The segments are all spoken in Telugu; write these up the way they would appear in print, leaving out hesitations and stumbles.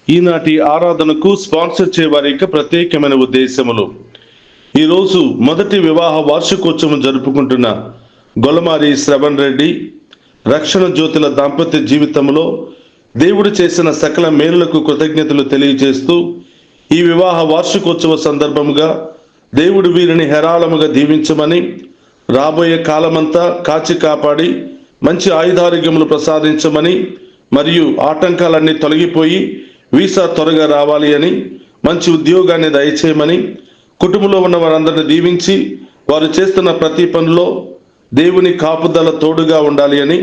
ఈనాటి ఆరాధనకు స్పాన్సర్ చేయవారి యొక్క ప్రత్యేకమైన ఉద్దేశములు. ఈరోజు మొదటి వివాహ వార్షికోత్సవం జరుపుకుంటున్న గొల్లమారి శ్రవణ్ రెడ్డి రక్షణ జ్యోతుల దాంపత్య జీవితంలో దేవుడు చేసిన సకల మేలులకు కృతజ్ఞతలు తెలియజేస్తూ, ఈ వివాహ వార్షికోత్సవ సందర్భముగా దేవుడు వీరిని హేరాళముగా దీవించమని, రాబోయే కాలమంతా కాచి కాపాడి మంచి ఆయుధారోగ్యములు ప్రసాదించమని, మరియు ఆటంకాలన్నీ తొలగిపోయి వీసా త్వరగా రావాలి అని, మంచి ఉద్యోగాన్ని దయచేయమని, కుటుంబంలో ఉన్న వారందరిని దీవించి వారు చేస్తున్న ప్రతి పనిలో దేవుని కాపుదల తోడుగా ఉండాలి అని,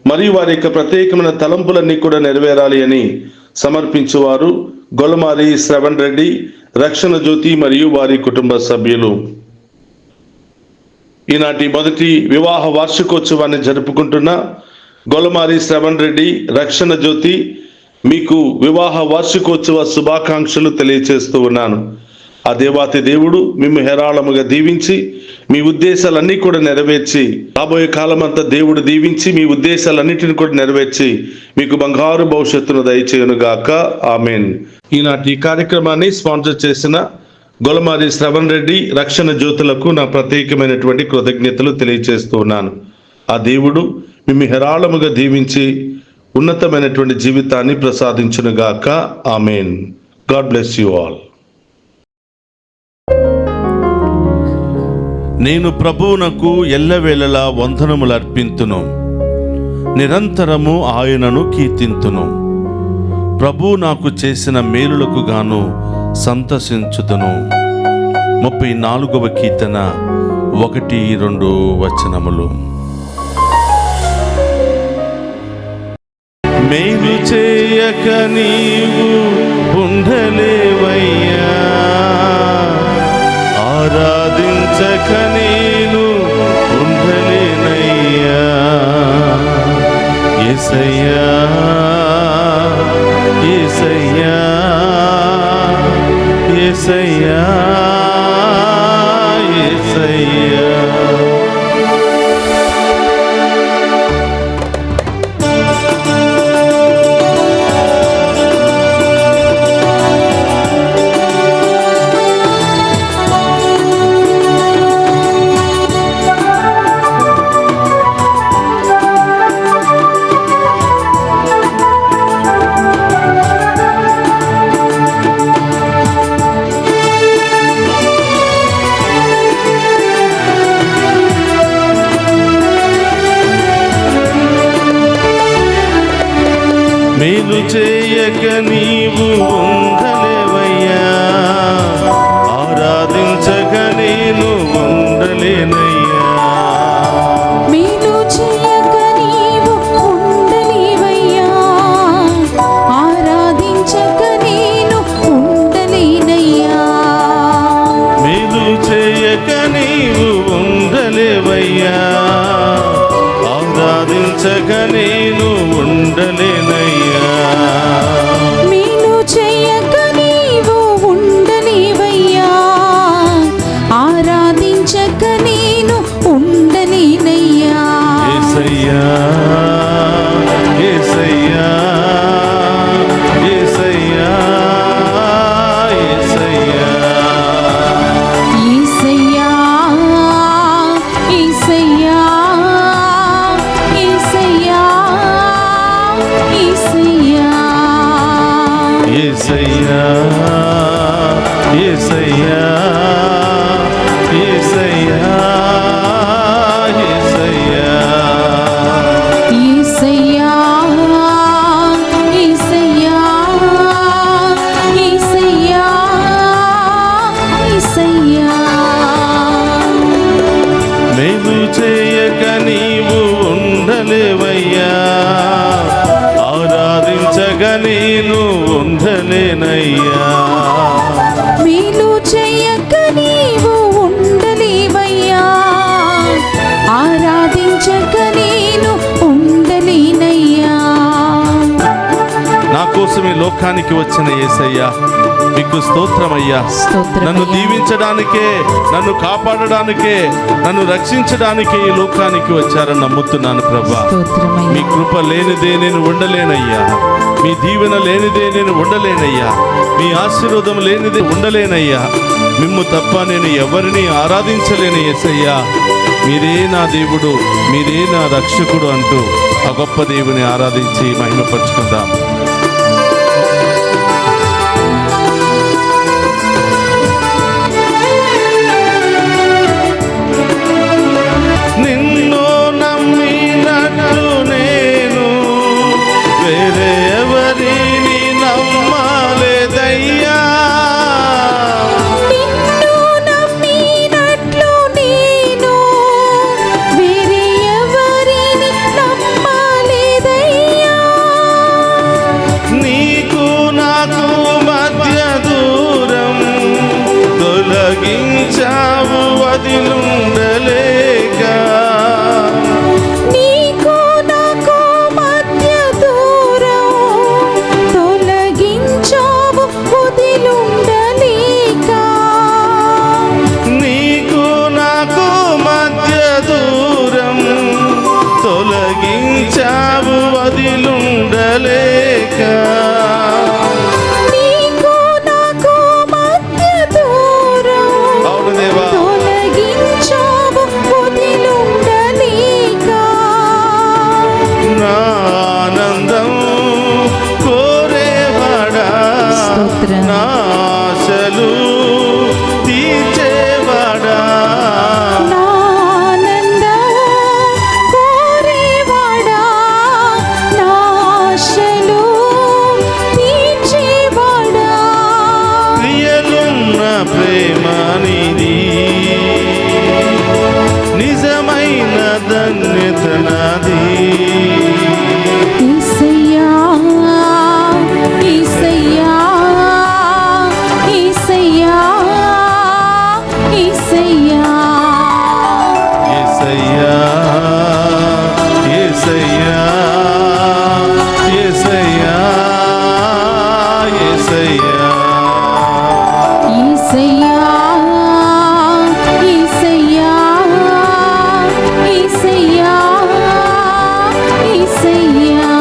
మరియు వారి యొక్క ప్రత్యేకమైన తలంపులన్నీ కూడా నెరవేరాలి అని సమర్పించేవారు గొల్లమారి శ్రవణ్ రెడ్డి రక్షణ జ్యోతి మరియు వారి కుటుంబ సభ్యులు. ఈనాటి మొదటి వివాహ వార్షికోత్సవాన్ని జరుపుకుంటున్న గొల్లమారి శ్రవణ్ రెడ్డి రక్షణ జ్యోతి మీకు వివాహ వార్షికోత్సవ శుభాకాంక్షలు తెలియజేస్తూ ఉన్నాను. ఆ దేవాతి దేవుడు మిమ్ము హేరాళముగా దీవించి మీ ఉద్దేశాలన్నీ కూడా నెరవేర్చి, రాబోయే కాలమంతా దేవుడు దీవించి మీ ఉద్దేశాలన్నిటిని కూడా నెరవేర్చి మీకు బంగారు భవిష్యత్తును దయచేయునుగాక. ఆమెన్. ఈనాటి కార్యక్రమాన్ని స్పాన్సర్ చేసిన గొల్లమారి శ్రవణ్ రెడ్డి రక్షణ జ్యోతులకు నా ప్రత్యేకమైనటువంటి కృతజ్ఞతలు తెలియజేస్తూ ఉన్నాను. ఆ దేవుడు మిమ్ము హేరాళముగా దీవించి ఉన్నతమైనటువంటి జీవితాన్ని ప్రసాదించునుగాక. Amen. God bless you all. నేను ప్రభువునకు ఎల్లవేళలా వందనములు అర్పింతును, నిరంతరము ఆయనను కీర్తింతును. ప్రభువు నాకు చేసిన మేలులకు గాను సంతసించుతును. 34వ కీర్తన 1-2 వచనములు. మేలు చేయక నీవు ఉండలేవయ్యా, ఆరాధించక నేను ఉండలేనయ్యా. యేసయ్యా యేసయ్యా యేసయ్యా యేసయ్యా. మేలు చేయక నీవు ఉండలేవయ్యా, ఆరాధించక నేను ఉండలేనయ్యా. మేలు చేయక నీవు ఉండలేవయ్యా, ఆరాధించక నేను ఉండలేనయ్యా. మేలు చేయక నీవు ఉండలేవయ్యా, ఆరాధించక నేను ఉండలేనయ్యా. మేలు చేయక నీవు ఉండలేవయ్యా, ఆరాధించక నేను ఉండలేనయ్యా. యేసయ్యా యేసయ్యా యేసయ్యా యేసయ్యా. యేసయ్యా యేసయ్యా యేసయ్యా యేసయ్యా. యేసయ్యా యేసయ్యా యేసయ్యా యేసయ్యా. యేసయ్యా యేసయ్యా యేసయ్యా. మేలు చేయక నీవు ఉండలేవయ్యా, ఆరాధించక నేను ఉండలేనయ్యా. మేలు చేయక నీవు ఉండలేవయ్యా, ఆరాధించక నేను ఉండలేనయ్యా. నా కోసం ఈ లోకానికి వచ్చిన యేసయ్యా మీకు స్తోత్రమయ్యా. నన్ను దీవించడానికే, నన్ను కాపాడడానికే, నన్ను రక్షించడానికే ఈ లోకానికి వచ్చారని నమ్ముతున్నాను ప్రభా. మీ కృప లేనిదే నేను ఉండలేనయ్యా. మీ దీవెన లేనిదే నేను ఉండలేనయ్యా, మీ ఆశీర్వాదం లేనిదే ఉండలేనయ్యా. మిమ్ము తప్ప నేను ఎవరిని ఆరాధించలేను యేసయ్యా. మీరే నా దేవుడు, మీరే నా రక్షకుడు అంటూ ఆ గొప్ప దేవుని ఆరాధించి మహిమపరుచుకుందాం. నిన్ను నమ్మినట్టు నేను వేరే ఎవరిని నమ్మలేదయ్యా. నిన్ను నమ్మినట్లు నేను వేరే ఎవరిని నమ్మలేదయ్యా. నీకు నాకు మధ్య దూరం తొలగించావు వదిలుండలేక. నీకు నాకు మధ్య దూరం తొలగించావు వదిలుండలేక. నీకు నాకు మధ్య దూరం తొలగించావు వదిలుండలేక. నీకు నాకు మధ్య దూరం అవును దేవా, తొలగించావు వదిలుండలేక. నా ఆనందం కోరేవాడా, స్తోత్రం. నా ఆశలు తీర్చేవాడా. నా ఆనందం కోరేవాడా, నా ఆశలు తీర్చేవాడా. క్రియలున్న ప్రేమ నీది, నిజమైన ధన్యత నాది. యేసయ్యా, యేసయ్యా, యేసయ్యా, యేసయ్యా. యేసయ్యా, యేసయ్యా, యేసయ్యా, యేసయ్యా. యేసయ్యా, యేసయ్యా, యేసయ్యా, యేసయ్యా.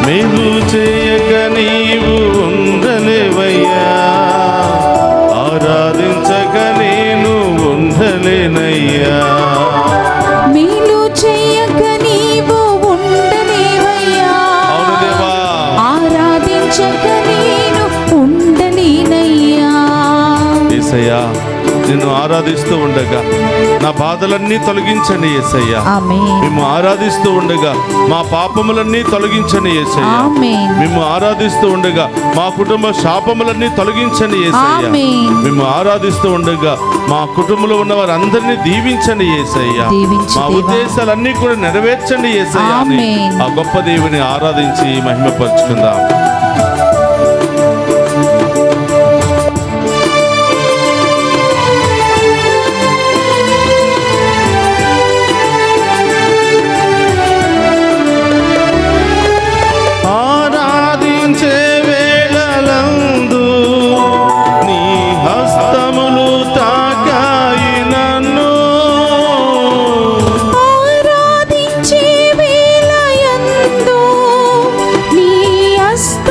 మేలు చేయక నీవు ఉండలేవయ్యా, ఆరాధించక నేను ఉండలేనయ్యా. మేలు చేయక నీవు ఉండలేవయ్యా, అవును దేవా, ఆరాధించక నేను ఉండలేనయ్యా. యేసయ్యా, నిన్ను ఆరాధిస్తూ ఉండగా నా బాధలన్నీ తొలగించండి యేసయ్యా. ఆమేన్, మేము ఆరాధిస్తూ ఉండగా మా పాపములన్నీ తొలగించండి యేసయ్యా. ఆమేన్, మేము ఆరాధిస్తూ ఉండగా మా కుటుంబ శాపములన్నీ తొలగించండి యేసయ్యా. ఆమేన్. మేము ఆరాధిస్తూ ఉండగా మా కుటుంబంలో ఉన్న వారందరినీ దీవించండి యేసయ్యా. దీవించు మా దేవా. ఉద్దేశాలన్నీ కూడా నెరవేర్చండి యేసయ్యా అని ఆమేన్. ఆ గొప్ప దేవుని ఆరాధించి మహిమపరుచుకుందాం. ఆరాధించే వేళలందు నీ హస్తములు తాకాయి నన్ను. ఆరాధించే వేళయందు నీ హస్తములు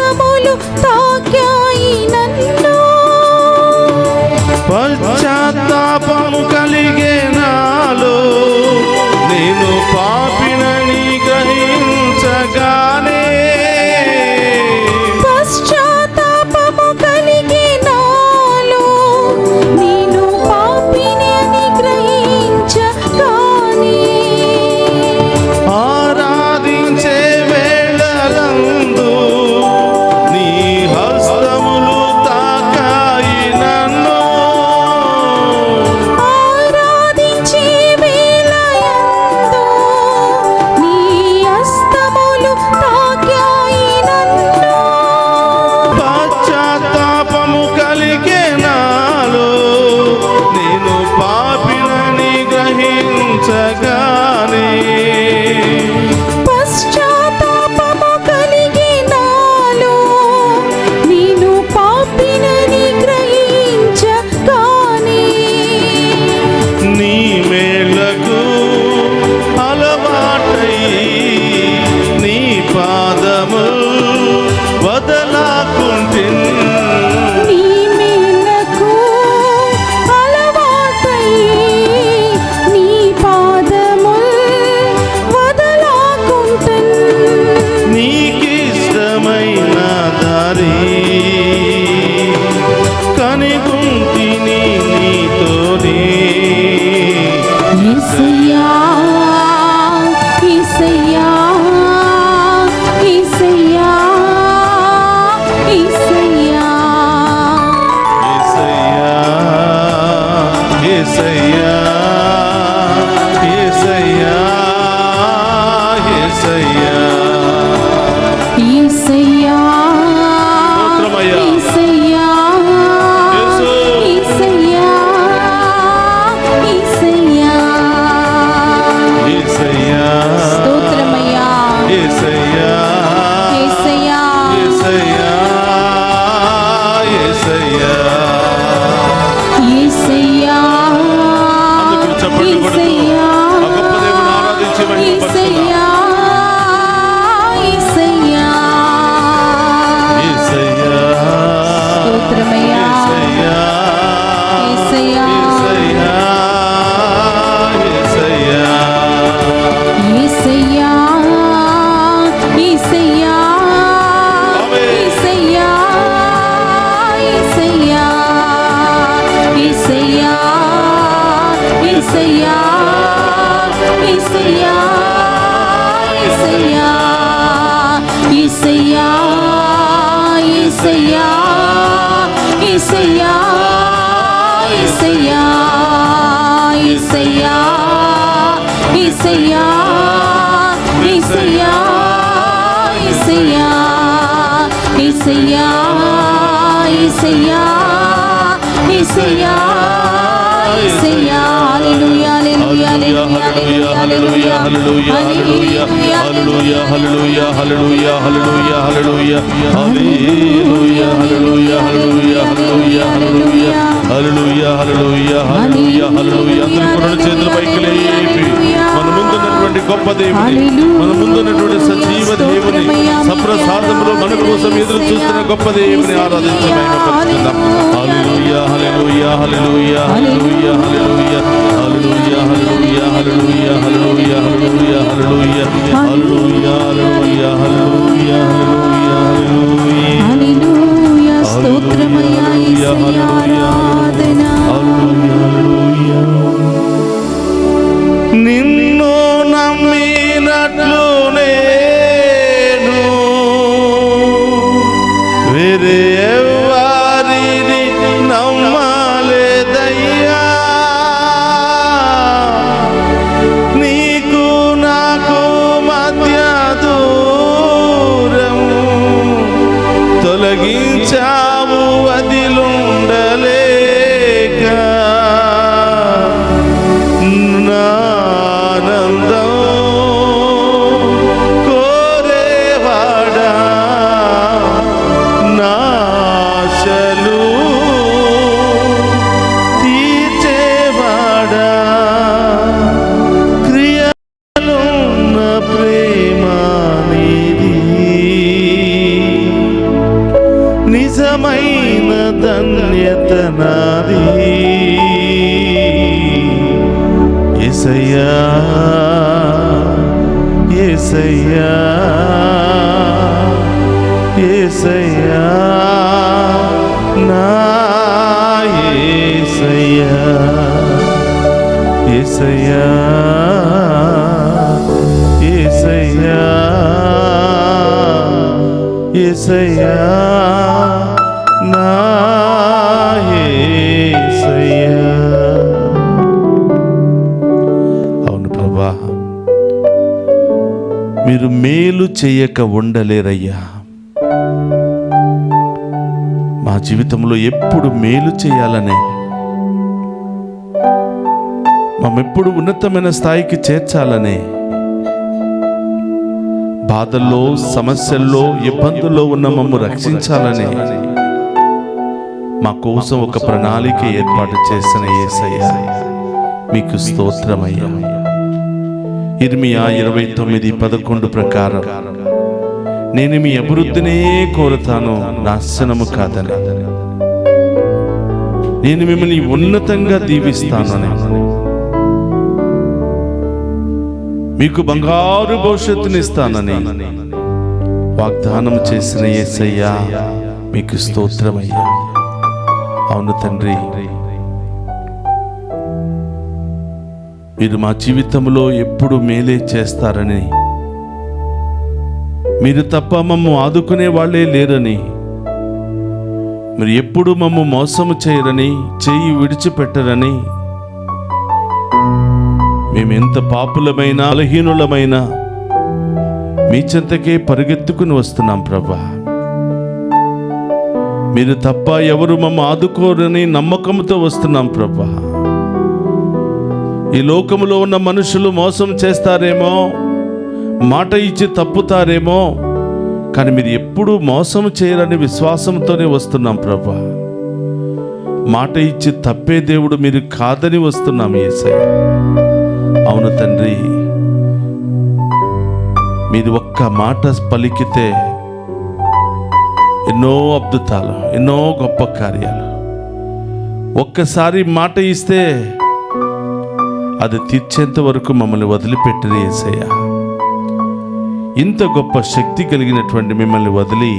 యేసయ్యా యేసయ్యా యేసయ్యా యేసయ్యా యేసయ్యా యేసయ్యా యేసయ్యా యేసయ్యా యేసయ్యా యేసయ్యా యేసయ్యా యేసయ్యా హల్లెలూయా హల్లెలూయా హల్లెలూయా హల్లెలూయా హల్లెలూయా హల్లెలూయా హల్లెలూయా హల్లెలూయా హల్లెలూయా హల్లెలూయా హల్లెలూయా హల్లెలూయా హల్లెలూయా హల్లెలూయా హల్లెలూయా హల్లెలూయా హల్లెలూయా అందరూ కూడా చేతుల పైకి లేపి మన ముందున్నటువంటి గొప్ప దేవుని, మన ముందున్నటువంటి సజీవ దేవుని, సప్రసాదములో మన కోసం ఎదురు చూస్తున్న గొప్ప దేవుని ఆరాధించి మహిమపరుచుకుందాం. హల్లెలూయా హల్లెలూయా హల్లెలూయా హల్లెలూయా హల్లెలూయా హల్లెలూయా హల్లెలూయా హల్లెలూయా హల్లెలూయా హల్లెలూయా హల్లెలూయా హల్లెలూయా హల్లెలూయా హల్లెలూయా హల్లెలూయా హల్లెలూయా స్తోత్రమయ్యా యేసయ్యా ఆరాధన నిన్ను నమ్మినట్లు నేను వేరే ఎవరిని నమ్మలేదయ్యా. నీకు నాకు మధ్య దూరం తొలగించావు వదిలుండలేక. నానందం కోరేవాడా, నాశలు తీర్చేవాడా, క్రియలున్న ప్రేమ నీది, నిజమైన ధన్యత నాది. యేసయ్యా యేసయ్యా యేసయ్యా నా యేసయ్యా యేసయ్యా యేసయ్యా యేసయ్యా నా యేసయ్యా. అవును ప్రభా, మీరు మేలు చేయక ఉండలేరయ్యా. మా జీవితంలో ఎప్పుడు మేలు చేయాలనే, మమ్మెప్పుడు ఉన్నతమైన స్థాయికి చేర్చాలనే, బాధల్లో, సమస్యల్లో, ఇబ్బందుల్లో ఉన్న మమ్ము రక్షించాలని మా కోసం ఒక ప్రణాళిక ఏర్పాటు చేసిన యేసయ్యా మీకు స్తోత్రమయ్యా. ఇర్మియా 29:11 ప్రకారం నేను మీ అభివృద్ధినే కోరుతాను, నాశనము కాదని. నేను మిమ్మల్ని ఉన్నతంగా దీవిస్తానని, మీకు బంగారు భవిష్యత్తునిస్తానని వాగ్దానం చేసిన యేసయ్యా మీకు స్తోత్రమయ్యా. అవును తండ్రి, మీరు మా జీవితంలో ఎప్పుడు మేలే చేస్తారని, మీరు తప్ప మమ్ము ఆదుకునే వాళ్ళే లేరని, మీరు ఎప్పుడు మమ్ము మోసము చేయరని, చెయ్యి విడిచిపెట్టరని, మేమెంత పాపులమైన బలహీనులమైన మీ చెంతకే పరిగెత్తుకుని వస్తున్నాం ప్రభా. మీరు తప్ప ఎవరు మమ్మ ఆదుకోరని నమ్మకంతో వస్తున్నాం ప్రభా. ఈ లోకములో ఉన్న మనుషులు మోసం చేస్తారేమో, మాట ఇచ్చి తప్పుతారేమో, కానీ మీరు ఎప్పుడూ మోసం చేయరని విశ్వాసంతోనే వస్తున్నాం ప్రభా. మాట ఇచ్చి తప్పే దేవుడు మీరు కాదని వస్తున్నాం యేసయ్య. అవును తండ్రి, మీరు ఒక్క మాట పలికితే ఎన్నో అద్భుతాలు, ఎన్నో గొప్ప కార్యాలు. ఒక్కసారి మాట ఇస్తే అది తీర్చేంత వరకు మమ్మల్ని వదిలిపెట్టరు యేసయ్య. ఇంత గొప్ప శక్తి కలిగినటువంటి మిమ్మల్ని వదిలి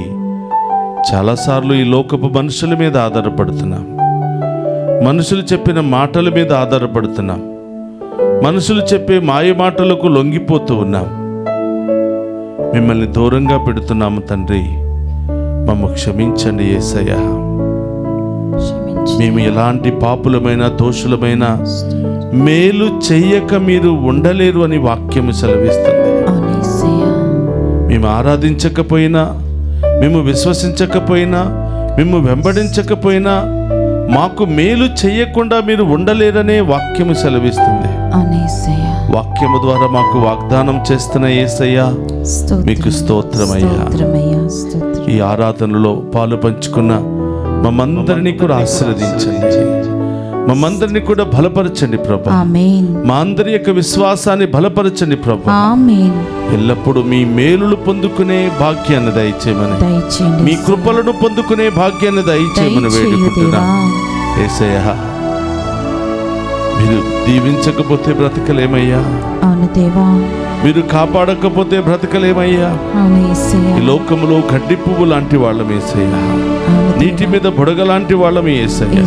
చాలాసార్లు ఈ లోకపు మనుషుల మీద ఆధారపడుతున్నాం, మనుషులు చెప్పిన మాటల మీద ఆధారపడుతున్నాం, మనుషులు చెప్పే మాయ మాటలకు లొంగిపోతూ ఉన్నాం. మిమ్మల్ని దూరంగా పెడుతున్నాము తండ్రి. మమ్మ క్షమించండి యేసయ్యా. మేము ఎలాంటి పాపులమైన దోషులమైన మేలు చెయ్యక మీరు ఉండలేరు అని వాక్యము సెలవిస్తుంది. మేము ఆరాధించకపోయినా, మేము విశ్వసించకపోయినా, మేము వెంబడించకపోయినా మాకు మేలు చెయ్యకుండా మీరు ఉండలేరనే వాక్యము సెలవిస్తుంది. వాక్యము ద్వారా మాకు వాగ్దానం చేస్తున్న యేసయ్యా మీకు స్తోత్రమయ్యా. ఈ ఆరాధనలో పాలు పంచుకున్న మమ్మందరినీ కూడా ఆశీర్వదించండి, మమ్మందరినీ కూడా బలపరచండి ప్రభా. మా అందరి యొక్క విశ్వాసాన్ని బలపరచండి ప్రభా. ఎల్లప్పుడూ మీ మేలులు పొందుకునే భాగ్యాన్ని దయచేయమని, మీ కృపలను పొందుకునే భాగ్యాన్ని దయచేయమని వేడుకుంటున్నా యేసయ్యా. మీరు దీవించకపోతే బ్రతకలేమయ్యా. అవును దేవా. మీరు కాపాడకపోతే బ్రతకలేమయ్యా. ఈ లోకములో గడ్డి పువ్వు లాంటి వాళ్ళం యేసయ్యా, నీటి మీద బుడగ లాంటి వాళ్ళం యేసయ్యా,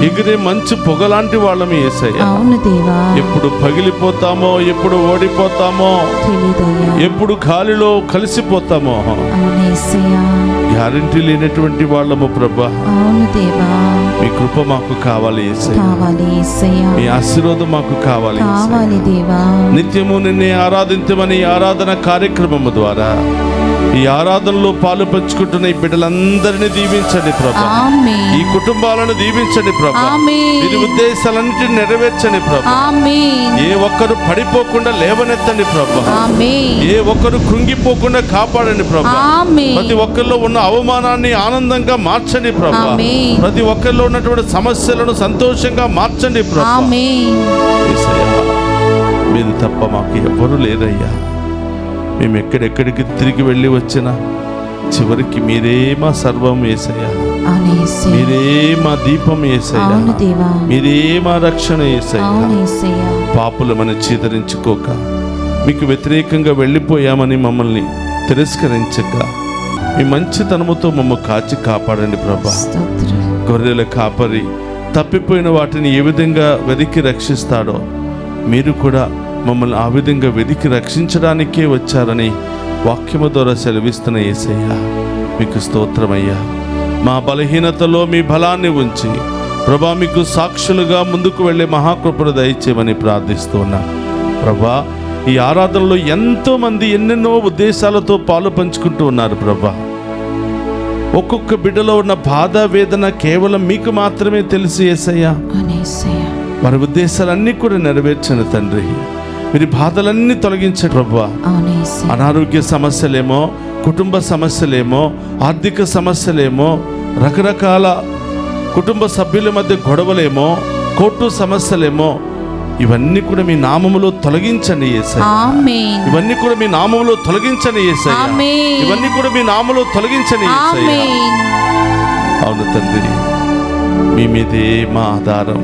ఎగిరే మంచు పొగ లాంటి వాళ్ళం యేసయ్యా. ఎప్పుడు పగిలిపోతామో, ఎప్పుడు ఓడిపోతామో, ఎప్పుడు గాలిలో కలిసిపోతామో గ్యారెంటీ లేనటువంటి వాళ్ళము ప్రభా. మీ కృప మాకు కావాలి యేసయ్యా, మీ ఆశీర్వాదం మాకు కావాలి దేవా. నిత్యము నిన్నే ఆరాధించమని ఆరాధన కార్యక్రమము ద్వారా ఈ ఆరాధనలో పాలు పంచుకుంటున్న ఈ బిడ్డలందరినీ దీవించండి ప్రభా. ఈ కుటుంబాలను దీవించండి ప్రభా. వీరి ఉద్దేశాలన్నిటిని నెరవేర్చండి ప్రభా. ఏ ఒక్కరు పడిపోకుండా లేవనెత్తండి ప్రభా. ఏ ఒక్కరు కృంగిపోకుండా కాపాడండి ప్రభా. ప్రతి ఒక్కరిలో ఉన్న అవమానాన్ని ఆనందంగా మార్చండి ప్రభా. ప్రతి ఒక్కరిలో ఉన్నటువంటి సమస్యలను సంతోషంగా మార్చండి ప్రభా. మీరు తప్ప మాకు ఎవరు లేరయ్యా. మేము ఎక్కడెక్కడికి తిరిగి వెళ్ళి వచ్చినా చివరికి మీరే మా సర్వం యేసయ్యా, మీరే మా దీపం యేసయ్యా, మీరే మా రక్షణ యేసయ్యా. పాపులమని చీదరించుకోక, మీకు వ్యతిరేకంగా వెళ్ళిపోయామని మమ్మల్ని తిరస్కరించక, మీ మంచితనముతో మమ్మల్ని కాచి కాపాడండి ప్రభా. గొర్రెల కాపరి తప్పిపోయిన వాటిని ఏ విధంగా వెతికి రక్షిస్తాడో మీరు కూడా మమ్మల్ని ఆ విధంగా వెతికి రక్షించడానికే వచ్చారని వాక్యము ద్వారా సెలవిస్తున్న యేసయ్యా మీకు స్తోత్రమయ్యా. మా బలహీనతలో మీ బలాన్ని ఉంచి ప్రభా మీకు సాక్షులుగా ముందుకు వెళ్ళే మహాకృపను దయచేయమని ప్రార్థిస్తున్నా ప్రభా. ఈ ఆరాధనలో ఎంతో మంది ఎన్నెన్నో ఉద్దేశాలతో పాలు పంచుకుంటూ ఉన్నారు ప్రభా. ఒక్కొక్క బిడ్డలో ఉన్న బాధ వేదన కేవలం మీకు మాత్రమే తెలుసు యేసయ్యా. వారి ఉద్దేశాలన్నీ కూడా నెరవేర్చండి తండ్రి. మీరు బాధలన్నీ తొలగించండి ప్రభువా. అనారోగ్య సమస్యలేమో, కుటుంబ సమస్యలేమో, ఆర్థిక సమస్యలేమో, రకరకాల కుటుంబ సభ్యుల మధ్య గొడవలేమో, కోర్టు సమస్యలేమో, ఇవన్నీ కూడా మీ నామములో తొలగించండి యేసయ్యా. ఇవన్నీ కూడా మీ నామములో తొలగించండి యేసయ్యా. ఇవన్నీ కూడా మీ నామములో తొలగించండి యేసయ్యా. అవును తండ్రి, మీ మీదే మా ఆధారం,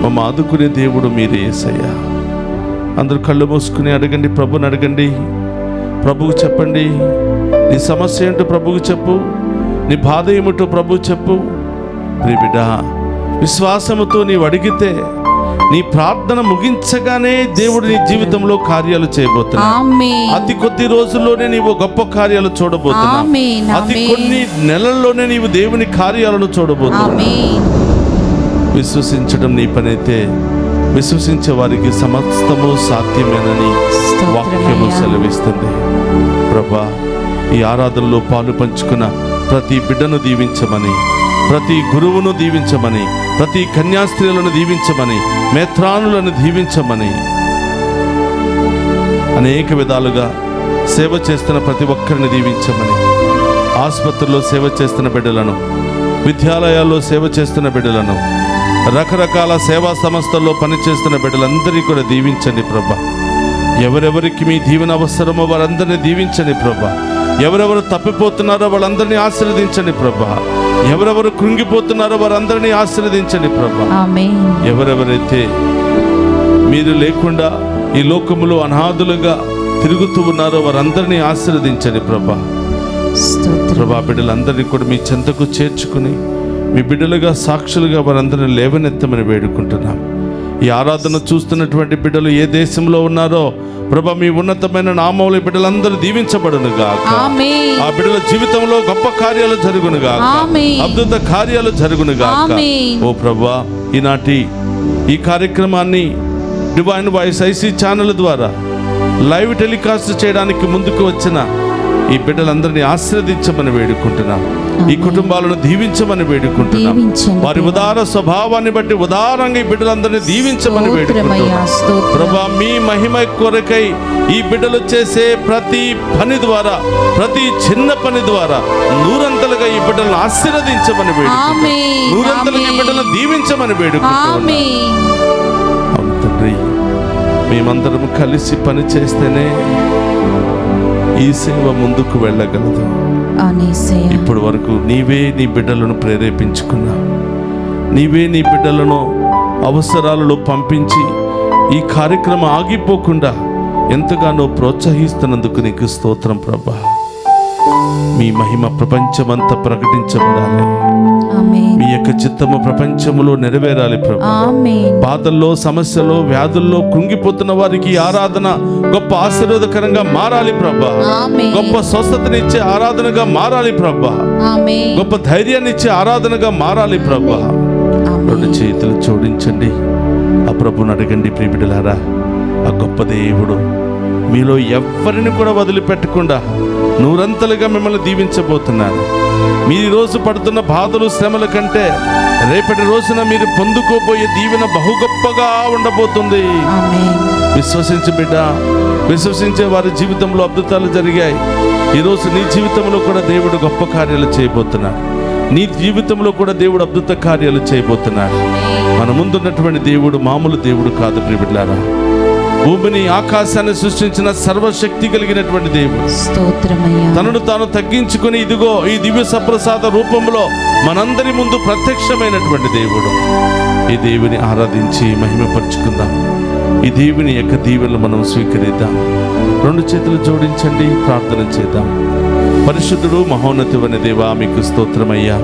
మమ్మ ఆదుకునే దేవుడు మీరే యేసయ్యా. అందరూ కళ్ళు మూసుకుని అడగండి, ప్రభుని అడగండి. ప్రభువు చెప్పండి, నీ సమస్య ఏంటో ప్రభువు చెప్పు, నీ బాధ ఏమిటో ప్రభువు చెప్పు. ప్రియ బిడ్డ, విశ్వాసముతో నీవు అడిగితే నీ ప్రార్థన ముగించగానే దేవుడు నీ జీవితంలో కార్యాలు చేయబోతున్నాడు. అతి కొద్ది రోజుల్లోనే నీవు గొప్ప కార్యాలు చూడబోతున్నావు. అతి కొన్ని నెలల్లోనే నీవు దేవుని కార్యాలను చూడబోతున్నావు. విశ్వసించడం నీ పనైతే విశ్వసించే వారికి సమస్తము సాధ్యమేనని వాక్యము సెలవిస్తుంది. ప్రభా, ఈ ఆరాధనలో పాలు పంచుకున్న ప్రతి బిడ్డను దీవించమని, ప్రతి గురువును దీవించమని, ప్రతి కన్యాస్త్రీలను దీవించమని, మేత్రానులను దీవించమని, అనేక విధాలుగా సేవ చేస్తున్న ప్రతి ఒక్కరిని దీవించమని, ఆసుపత్రుల్లో సేవ చేస్తున్న బిడ్డలను, విద్యాలయాల్లో సేవ చేస్తున్న బిడ్డలను, రకరకాల సేవా సంస్థల్లో పనిచేస్తున్న బిడ్డలందరినీ కూడా దీవించండి ప్రభా. ఎవరెవరికి మీ దీవెన అవసరమో వారందరినీ దీవించండి ప్రభా. ఎవరెవరు తప్పిపోతున్నారో వాళ్ళందరినీ ఆశీర్వదించండి ప్రభా. ఎవరెవరు కృంగిపోతున్నారో వారందరినీ ఆశీర్వదించండి ప్రభా. ఎవరెవరైతే మీరు లేకుండా ఈ లోకములో అనాథులుగా తిరుగుతూ ఉన్నారో వారందరినీ ఆశీర్వదించండి ప్రభా. ప్రభా, బిడ్డలందరినీ కూడా మీ చెంతకు చేర్చుకుని మీ బిడ్డలుగా సాక్షులుగా వారందరినీ లేవనెత్తమని వేడుకుంటున్నాం. ఈ ఆరాధన చూస్తున్నటువంటి బిడ్డలు ఏ దేశంలో ఉన్నారో ప్రభా, మీ ఉన్నతమైన నామములో బిడ్డలందరూ దీవించబడును గాక. ఆమేన్. ఆ బిడ్డల జీవితంలో గొప్ప కార్యాలు జరుగును గాక, ఆమేన్. అద్భుత కార్యాలు జరుగును గాక. ఆమేన్. ఓ ప్రభా, ఈనాటి ఈ కార్యక్రమాన్ని డివైన్ వాయిస్ ఐసీ ఛానల్ ద్వారా లైవ్ టెలికాస్ట్ చేయడానికి ముందుకు వచ్చిన ఈ బిడ్డలందరినీ ఆశీర్వదించమని వేడుకుంటున్నాం. ఈ కుటుంబాలను దీవించమని వేడుకుంటున్నాం. దీవించండి. వారి ఉదార స్వభావాన్ని బట్టి ఉదారంగా ఈ బిడ్డలందరినీ దీవించమని వేడుకుంటున్నాం. స్తోత్రం. ప్రభా, మీ మహిమ కొరకై ఈ బిడ్డలు చేసే ప్రతి పని ద్వారా, ప్రతి చిన్న పని ద్వారా నూరంతలుగా ఈ బిడ్డలను ఆశీర్వదించమని వేడుకుంటున్నాం. ఆమేన్. నూరంతలుగా ఈ ఆమేన్. బిడ్డలను దీవించమని వేడుకుంటున్నాం. ఆమేన్. అవును తండ్రి, మేమందరం కలిసి పని చేస్తేనే ఈ సేవ ముందుకు వెళ్ళగలదు. యేసయ్యా. ఇప్పటి వరకు నీవే నీ బిడ్డలను ప్రేరేపించుకున్నావు. నీవే నీ బిడ్డలను అవసరాలలో పంపించి ఈ కార్యక్రమం ఆగిపోకుండా ఎంతగానో ప్రోత్సహిస్తున్నందుకు నీకు స్తోత్రం ప్రభా. మీ మహిమ ప్రపంచమంతా ప్రకటించబడాలి. ఆమేన్. మీ యొక్క చిత్తము ప్రపంచములో నెరవేరాలి ప్రభా. ఆమేన్. బాధల్లో, సమస్యలో, వ్యాధుల్లో కృంగిపోతున్న వారికి ఈ ఆరాధన గొప్ప ఆశీర్వాదకరంగా మారాలి ప్రభా. ఆమేన్. గొప్ప స్వస్థతనిచ్చే ఆరాధనగా మారాలి ప్రభా. ఆమేన్. గొప్ప ధైర్యాన్ని ఇచ్చే ఆరాధనగా మారాలి ప్రభా. ఆమేన్. రెండు చేతులు జోడించండి, ఆ ప్రభుని అడగండి. ప్రియబిడ్డలారా, ఆ గొప్ప దేవుడు మీలో ఎవ్వరిని కూడా వదిలిపెట్టకుండా నూరంతలుగా మిమ్మల్ని దీవించబోతున్నారు. మీరు ఈరోజు పడుతున్న బాధలు, శ్రమల కంటే రేపటి రోజున మీరు పొందుకోబోయే దీవెన బహు గొప్పగా ఉండబోతుంది. ఆమేన్. విశ్వసించే బిడ్డ, విశ్వసించే వారి జీవితంలో అద్భుతాలు జరిగాయి. ఈరోజు నీ జీవితంలో కూడా దేవుడు గొప్ప కార్యాలు చేయబోతున్నాడు. నీ జీవితంలో కూడా దేవుడు అద్భుత కార్యాలు చేయబోతున్నాడు. మన ముందున్నటువంటి దేవుడు మామూలు దేవుడు కాదు ప్రియబిడ్డలారా. భూమిని, ఆకాశాన్ని సృష్టించిన సర్వశక్తి కలిగినటువంటి దేవుడు. స్తోత్రమయ్యా. తనను తాను తగ్గించుకుని ఇదిగో ఈ దివ్య సప్రసాద రూపంలో మనందరి ముందు ప్రత్యక్షమైనటువంటి దేవుడు. ఈ దేవుని ఆరాధించి మహిమపరుచుకుందాం. ఈ దేవుని యొక్క దీవెనలు మనం స్వీకరిద్దాం. రెండు చేతులు జోడించండి, ప్రార్థన చేద్దాం. పరిశుద్ధుడు, మహోన్నతుడైన దేవా, మీకు స్తోత్రమయ్యా.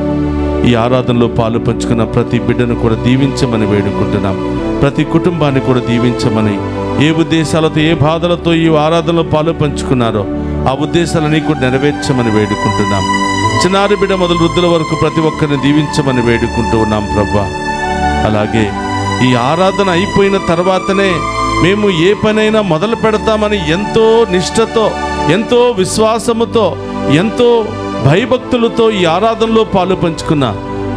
ఈ ఆరాధనలో పాలు పంచుకున్న ప్రతి బిడ్డను కూడా దీవించమని వేడుకుంటున్నాం. ప్రతి కుటుంబాన్ని కూడా దీవించమని, ఏ ఉద్దేశాలతో, ఏ బాధలతో ఈ ఆరాధనలో పాలు పంచుకున్నారో ఆ ఉద్దేశాలని కూడా నెరవేర్చమని వేడుకుంటున్నాం. చిన్నారి బిడ్డ మొదలు వృద్ధుల వరకు ప్రతి ఒక్కరిని దీవించమని వేడుకుంటూ ఉన్నాం ప్రభా. అలాగే ఈ ఆరాధన అయిపోయిన తర్వాతనే మేము ఏ పనైనా మొదలు పెడతామని ఎంతో నిష్ఠతో, ఎంతో విశ్వాసముతో, ఎంతో భయభక్తులతో ఈ ఆరాధనలో పాలు పంచుకున్న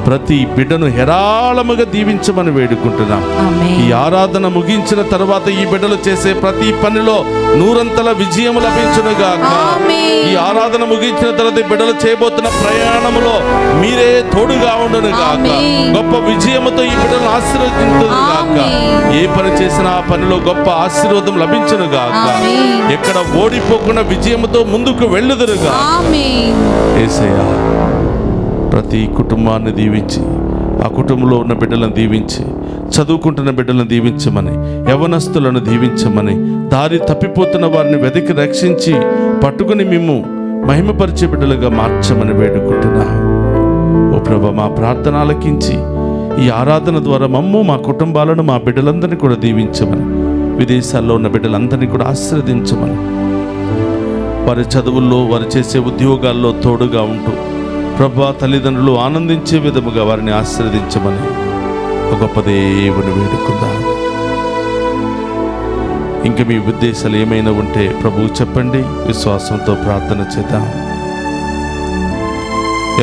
ప్రతి బిడ్డను హేరాళముగా దీవించమని వేడుకుంటున్నాం. ఆమేన్. ఈ ఆరాధన ముగించిన తర్వాత ఈ బిడ్డలు చేసే ప్రతి పనిలో నూరంతల విజయం లభించునుగాక. ఆమేన్. ఈ ఆరాధన ముగించిన తర్వాత ఈ బిడ్డలు చేయబోతున్న ప్రయాణములో మీరే తోడుగా ఉండునుగాక. ఆమేన్. గొప్ప విజయముతో ఈ బిడ్డలను ఆశీర్వదించునుగాక. ఆమేన్. ఏ పని చేసినా ఆ పనిలో గొప్ప ఆశీర్వాదం లభించునుగాక. ఆమేన్. ఎక్కడ ఓడిపోకుండా విజయముతో ముందుకు వెళ్ళుదురుగా. ఆమేన్. యేసయ్యా, ప్రతి కుటుంబాన్ని దీవించి, ఆ కుటుంబంలో ఉన్న బిడ్డలను దీవించి, చదువుకుంటున్న బిడ్డలను దీవించమని, యవనస్తులను దీవించమని, దారి తప్పిపోతున్న వారిని వెతికి రక్షించి పట్టుకుని మేము మహిమపరిచే బిడ్డలుగా మార్చమని వేడుకుంటున్నా. ఓ ప్రభా, మా ప్రార్థన ఆలకించి ఈ ఆరాధన ద్వారా మమ్ము, మా కుటుంబాలను, మా బిడ్డలందరినీ కూడా దీవించమని, విదేశాల్లో ఉన్న బిడ్డలందరినీ కూడా ఆశీర్వదించమని, వారి చదువుల్లో, వారు చేసే ఉద్యోగాల్లో తోడుగా ఉంటూ ప్రభా, తల్లిదండ్రులు ఆనందించే విధముగా వారిని ఆశీర్వదించమని ఒక గొప్ప దేవుని వేడుకుందాం. ఇంకా మీ ఉద్దేశాలు ఏమైనా ఉంటే ప్రభువు చెప్పండి, విశ్వాసంతో ప్రార్థన చేద్దాం.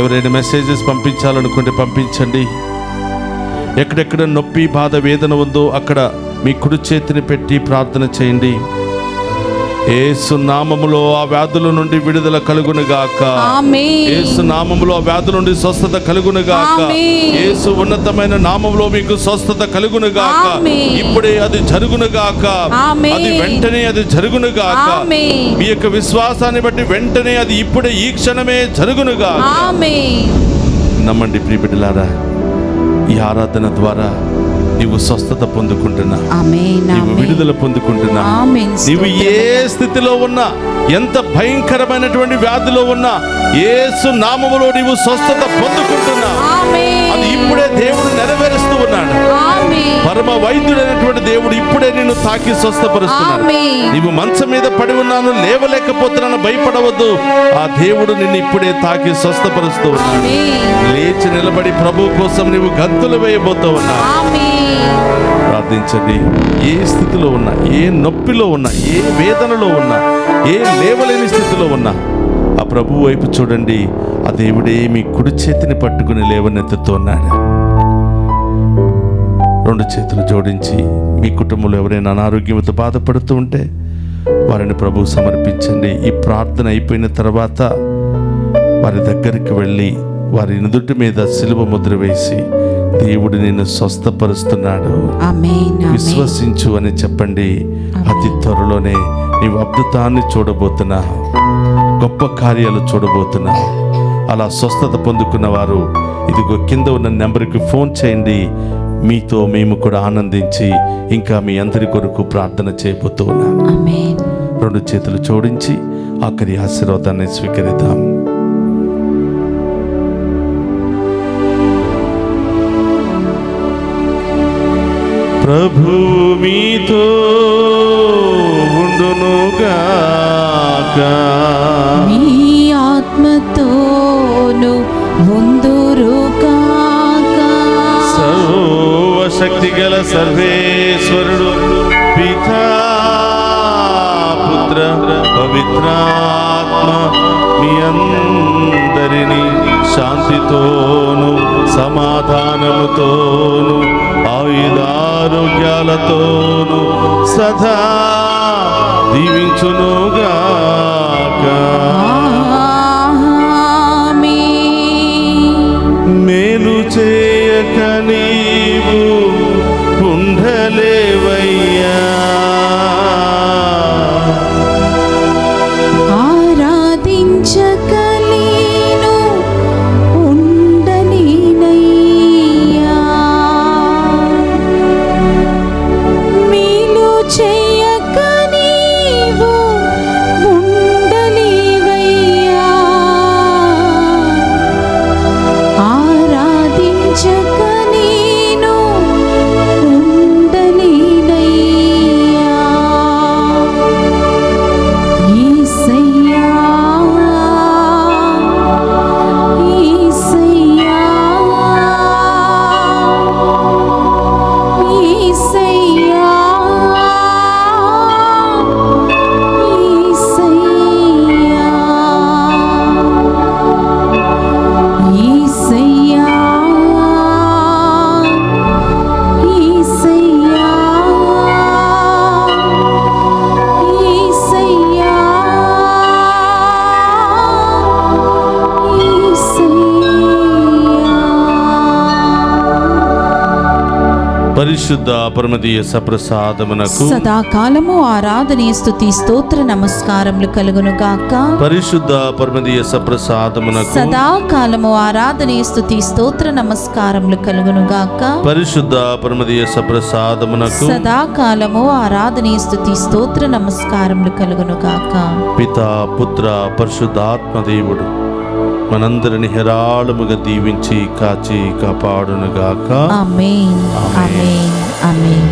ఎవరైనా మెసేజెస్ పంపించాలనుకుంటే పంపించండి. ఎక్కడెక్కడ నొప్పి, బాధ, వేదన ఉందో అక్కడ మీ కుడి చేతిని పెట్టి ప్రార్థన చేయండి. యేసు నామములో ఆ వ్యాధుల నుండి విడుదల కలుగునుగాక. ఆమేన్. యేసు నామములో ఆ వ్యాధుల నుండి స్వస్థత కలుగునుగాక. ఆమేన్. యేసు ఉన్నతమైన నామములో మీకు స్వస్థత కలుగునుగాక. ఆమేన్. ఇప్పుడే అది జరుగునుగాక. ఆమేన్. అది వెంటనే అది జరుగునుగాక. ఆమేన్. మీ యొక్క విశ్వాసాన్ని బట్టి వెంటనే అది ఇప్పుడే ఈ క్షణమే జరుగునుగాక. ఆమేన్. నమ్మండి ప్రియబిడ్డలారా, ఈ ఆరాధన ద్వారా నీవు స్వస్థత పొందుకుంటున్నా, ఆమేన్. నీవు ఆమేన్. విడుదల పొందుకుంటున్నా. ఆమేన్. నీవు ఏ స్థితిలో ఉన్నా, ఎంత భయంకరమైనటువంటి వ్యాధిలో ఉన్నా, యేసు నామములో నీవు స్వస్థత పొందుకుంటున్నా. ఆమేన్. అది ఇప్పుడే దేవుడు నెరవేరుస్తూ ఉన్నాడు. ఆమేన్. ఆమేన్. పరమ వైద్యుడైనటువంటి దేవుడు ఇప్పుడే నిన్ను తాకి స్వస్థపరుస్తున్నాడు. ఆమేన్. నీవు మంచం మీద పడి ఉన్నాను, లేవలేకపోతున్నాను, భయపడవద్దు. ఆ దేవుడు నిన్ను ఇప్పుడే తాకి స్వస్థపరుస్తూ ఉన్నాడు. ఆమేన్. లేచి నిలబడి ప్రభు కోసం నీవు గంతులు వేయబోతూ ఉన్నావు. ఆమేన్. ప్రార్థించండి. ఏ స్థితిలో ఉన్నా, ఏ నొప్పిలో ఉన్నా, ఏ వేదనలో ఉన్నా, ఏ లేవలేని స్థితిలో ఉన్నా ఆ ప్రభు వైపు చూడండి. ఆ దేవుడే మీ కుడి చేతిని పట్టుకుని లేవనెత్తుతున్నాడు. రెండు చేతులు జోడించి మీ కుటుంబంలో ఎవరైనా అనారోగ్యంతో బాధపడుతూ ఉంటే వారిని ప్రభువు సమర్పించండి. ఈ ప్రార్థన అయిపోయిన తర్వాత వారి దగ్గరికి వెళ్ళి వారి నుదుటి మీద సిలువ ముద్ర వేసి దేవుడు నిన్ను స్వస్థపరుస్తున్నాడు, ఆమేన్. విశ్వసించు అని చెప్పండి. అతి త్వరలోనే నీవు అద్భుతాన్ని చూడబోతున్నా, గొప్ప కార్యాలు చూడబోతున్నా. అలా స్వస్థత పొందుకున్న వారు ఇదిగో కింద ఉన్న నెంబర్కి ఫోన్ చేయండి. మీతో మేము కూడా ఆనందించి ఇంకా మీ అందరి కొరకు ప్రార్థన చేయబోతూ ఉన్నాం. ఆమేన్. రెండు చేతులు జోడించి ఆఖరి ఆశీర్వాదాన్ని స్వీకరిద్దాం. ప్రభు మీతో ఉండునుగాక, మీ ఆత్మతోను ఉందురుగాక. సర్వశక్తి గల సర్వేశ్వరుడు పితా పుత్ర పవిత్రాత్మ మీ అందరినీ శాంతితోను సమాధానముతోను ఆయుధారోగ్యాలతోను సదా దీవించునుగాక. ఆమేన్. మేలు చేయక నీవు ఉండలేవయ్యా, ఆరాధించక నేను ఉండలేనయ్యా. మేలు చేయక నీవు ఉండలేవయ్యా. ఆరాధించక నేను ఉండలేనయ్యా. యేసయ్యా, యేసయ్యా, యేసయ్యా, యేసయ్యా, యేసయ్యా, యేసయ్యా, పరిశుద్ధ పరమదీయ సప్రసాదమునకు సదాకాలము ఆరాధనే స్తుతి స్తోత్ర నమస్కారములు కలుగును గాక. పరిశుద్ధ పరమదీయ సప్రసాదమునకు సదాకాలము ఆరాధనే స్తుతి స్తోత్ర నమస్కారములు కలుగును గాక. పరిశుద్ధ పరమదీయ సప్రసాదమునకు సదాకాలము ఆరాధనే స్తుతి స్తోత్ర నమస్కారములు కలుగును గాక. పితా పుత్ర పరిశుద్ధాత్మ దేవుడు మనందరిని హెరాళముగా దీవించి కాచి కాపాడునుగాక. ఆమేన్. ఆమేన్. ఆమేన్.